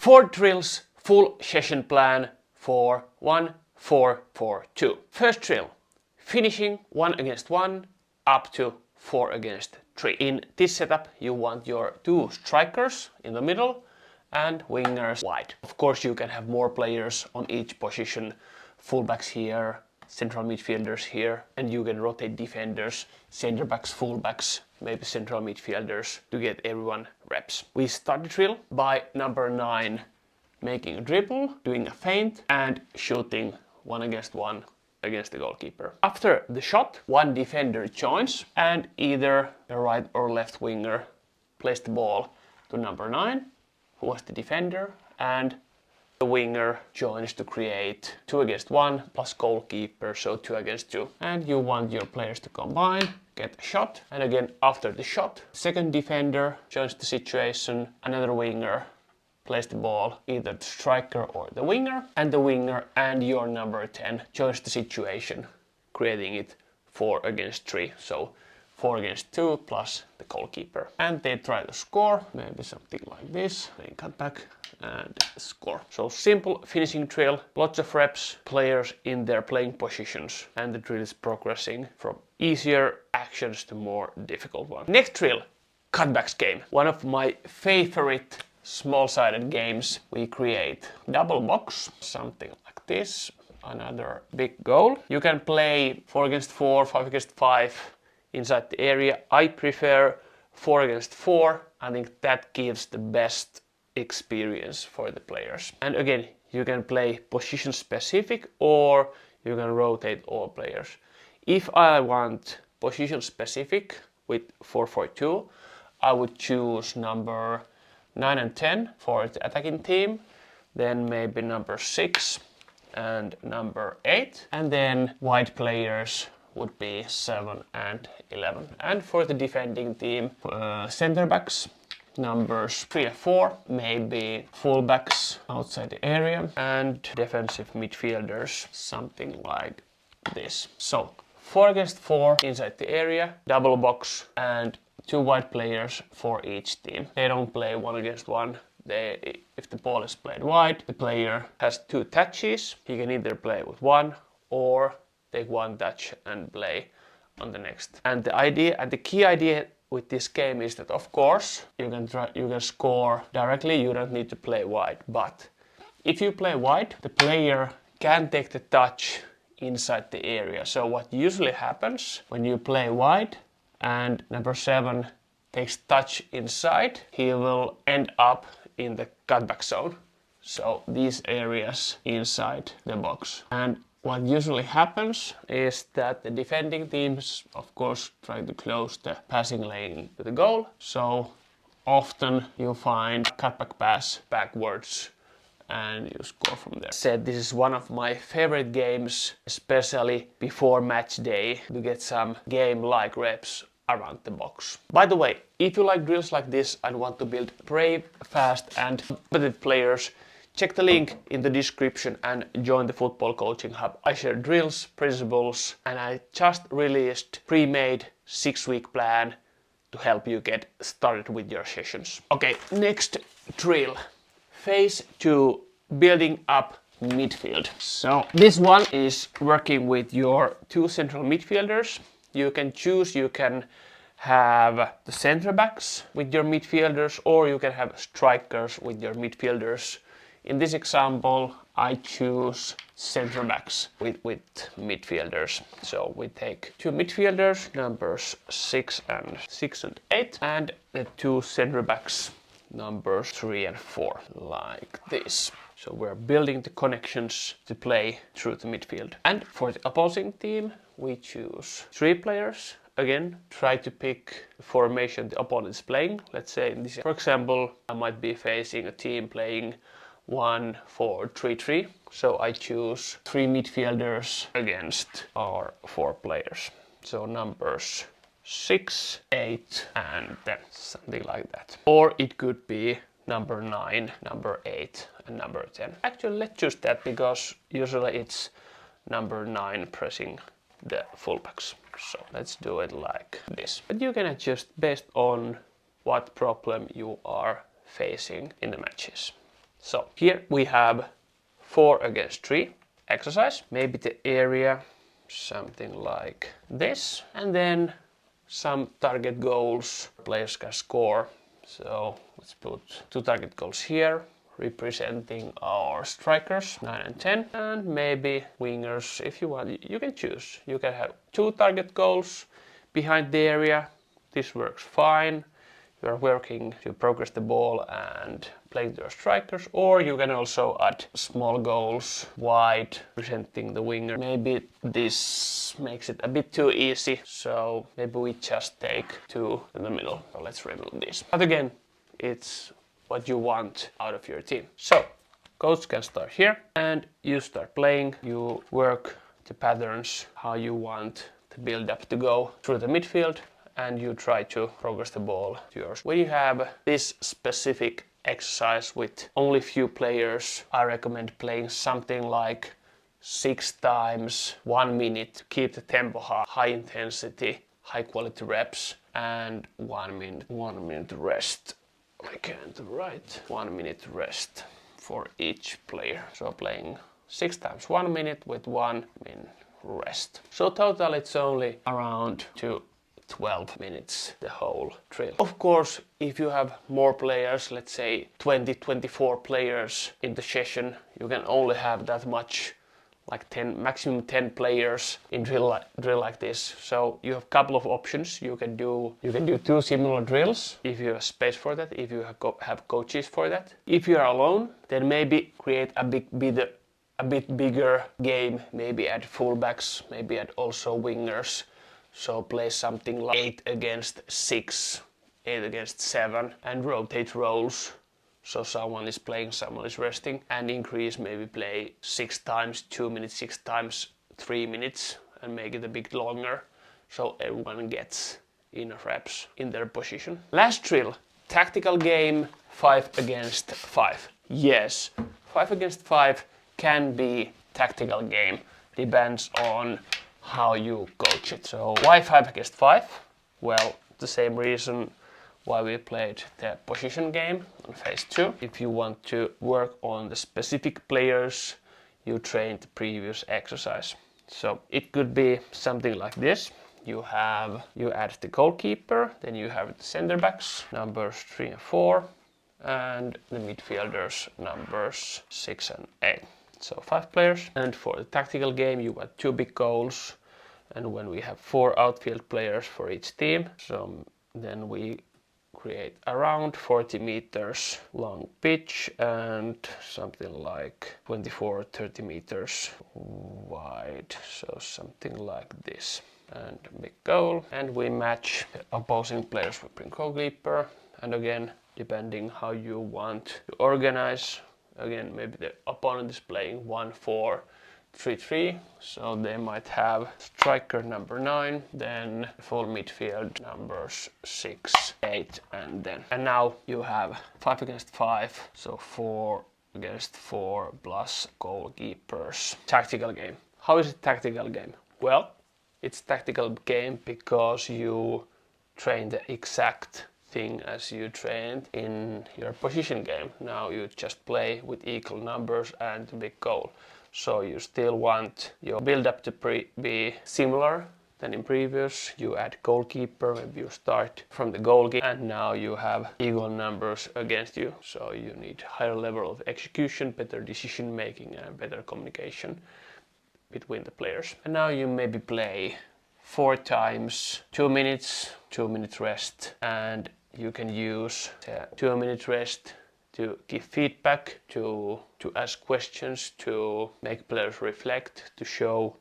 4 drills, full session plan for 1-4-4-2. First drill, finishing 1 against 1 up to 4 against 3. In this setup you want your 2 strikers in the middle and wingers wide. Of course you can have more players on each position, fullbacks here, central midfielders here, and you can rotate defenders, center backs, fullbacks, maybe central midfielders to get everyone reps. We start the drill by number 9 making a dribble, doing a feint and shooting 1 against 1 against the goalkeeper. After the shot, one defender joins and either the right or left winger plays the ball to number 9, who was the defender, and the winger joins to create 2 against 1 plus goalkeeper, so 2 against 2. And you want your players to combine, get a shot, and again after the shot, second defender joins the situation, another winger plays the ball, either the striker or the winger and your number 10 joins the situation, creating it 4 against 3, so 4 against 2 plus the goalkeeper. And they try to score, maybe something like this, playing cutback and score. So simple finishing drill, lots of reps, players in their playing positions, and the drill is progressing from easier actions to more difficult ones. Next drill, cutbacks game. One of my favorite small-sided games. We create double box, something like this, another big goal. You can play 4 against 4, 5 against 5 inside the area. I prefer 4 against 4. I think that gives the best experience for the players. And again, you can play position specific or you can rotate all players. If I want position specific with 4-4-2, I would choose number 9 and 10 for the attacking team, then maybe number 6 and number 8, and then wide players would be 7 and 11. And for the defending team, center backs, numbers 3 and 4, maybe fullbacks outside the area, and defensive midfielders, something like this. So 4 against 4 inside the area, double box, and 2 wide players for each team. They don't play 1 against 1. If the ball is played wide, the player has 2 touches. He can either play with 1 or take 1 touch and play on the next. And the key idea with this game is that of course you can score directly. You don't need to play wide. But if you play wide, the player can take the touch inside the area. So what usually happens when you play wide and number 7 takes touch inside, he will end up in the cutback zone. So these areas inside the box. And what usually happens is that the defending teams, of course, try to close the passing lane to the goal. So often you find cutback pass backwards and you score from there. Said this is one of my favorite games, especially before match day, to get some game-like reps around the box. By the way, if you like drills like this and want to build brave, fast and competitive players, check the link in the description and join the Football Coaching Hub. I share drills, principles, and I just released pre-made 6-week plan to help you get started with your sessions. Okay, next drill. Phase 2, building up midfield. So this one is working with your 2 central midfielders. You can choose, you can have the center backs with your midfielders or you can have strikers with your midfielders. In this example, I choose center backs with midfielders. So we take 2 midfielders, numbers 6 and 8, and the 2 center backs, numbers 3 and 4, like this. So we're building the connections to play through the midfield. And for the opposing team, we choose 3 players. Again, try to pick the formation the opponent is playing. Let's say, in this, for example, I might be facing a team playing 1-4-3-3. So I choose 3 midfielders against our 4 players. So numbers 6, 8 and 10, something like that. Or it could be number 9, number 8 and number 10. Actually, let's choose that because usually it's number 9 pressing the fullbacks. So let's do it like this. But you can adjust based on what problem you are facing in the matches. So here we have 4 against 3 exercise. Maybe the area, something like this. And then some target goals players can score. So let's put 2 target goals here, representing our strikers, 9 and 10. And maybe wingers, if you want, you can choose. You can have 2 target goals behind the area. This works fine. You are working to progress the ball and play to your strikers, or you can also add small goals wide, presenting the winger. Maybe this makes it a bit too easy, so maybe we just take 2 in the middle. So let's remove this. But again, it's what you want out of your team. So coach can start here, and you start playing. You work the patterns, how you want the build-up to go through the midfield, and you try to progress the ball to yours. When you have this specific exercise with only few players, I recommend playing something like 6 times 1 minute. Keep the tempo high intensity, high quality reps, and 1 minute rest. I can't write 1 minute rest for each player. So playing 6 times 1 minute with 1 minute rest. So total it's only around 12 minutes, the whole drill. Of course, if you have more players, let's say 20-24 players in the session, you can only have that much, like 10, maximum 10 players in drill like this. So you have a couple of options. You can do 2 similar drills if you have space for that, if you have coaches for that. If you are alone, then maybe create a bit bigger game, maybe add fullbacks, maybe add also wingers. So play something like 8 against 6, 8 against 7, and rotate roles. So someone is playing, someone is resting, and increase, maybe play 6 times 2 minutes, 6 times 3 minutes, and make it a bit longer, so everyone gets enough reps in their position. Last drill, tactical game 5 against 5. Yes, 5 against 5 can be tactical game, depends on how you coach it. So why 5 against 5? Well, the same reason why we played the position game on phase 2. If you want to work on the specific players you trained the previous exercise. So it could be something like this. You add the goalkeeper, then you have the center backs, numbers 3 and 4, and the midfielders, numbers 6 and 8. So 5 players. And for the tactical game, you got 2 big goals. And when we have 4 outfield players for each team, so then we create around 40 meters long pitch and something like 24-30 meters wide. So something like this. And big goal. And we match the opposing players with the goalkeeper. And again, depending how you want to organize. Again, maybe the opponent is playing 1-4-3-3, so they might have striker number 9, then full midfield numbers 6, 8, and 10. And now you have 5 against 5, so 4 against 4 plus goalkeepers. Tactical game. How is it tactical game? Well, it's tactical game because you train the exact thing as you trained in your position game. Now you just play with equal numbers and the big goal. So you still want your build-up to be similar than in previous. You add goalkeeper, maybe you start from the goalkeeper, and now you have equal numbers against you. So you need higher level of execution, better decision making, and better communication between the players. And now you maybe play 4 times 2 minutes, 2 minutes rest, and you can use the 2 minute rest to give feedback, to ask questions, to make players reflect, to show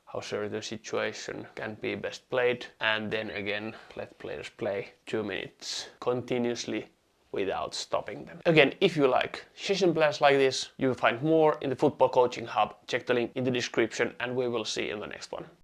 how certain situation can be best played, and then again let players play 2 minutes continuously without stopping them. Again, if you like session plans like this, you will find more in the Football Coaching Hub. Check the link in the description, and we will see you in the next one.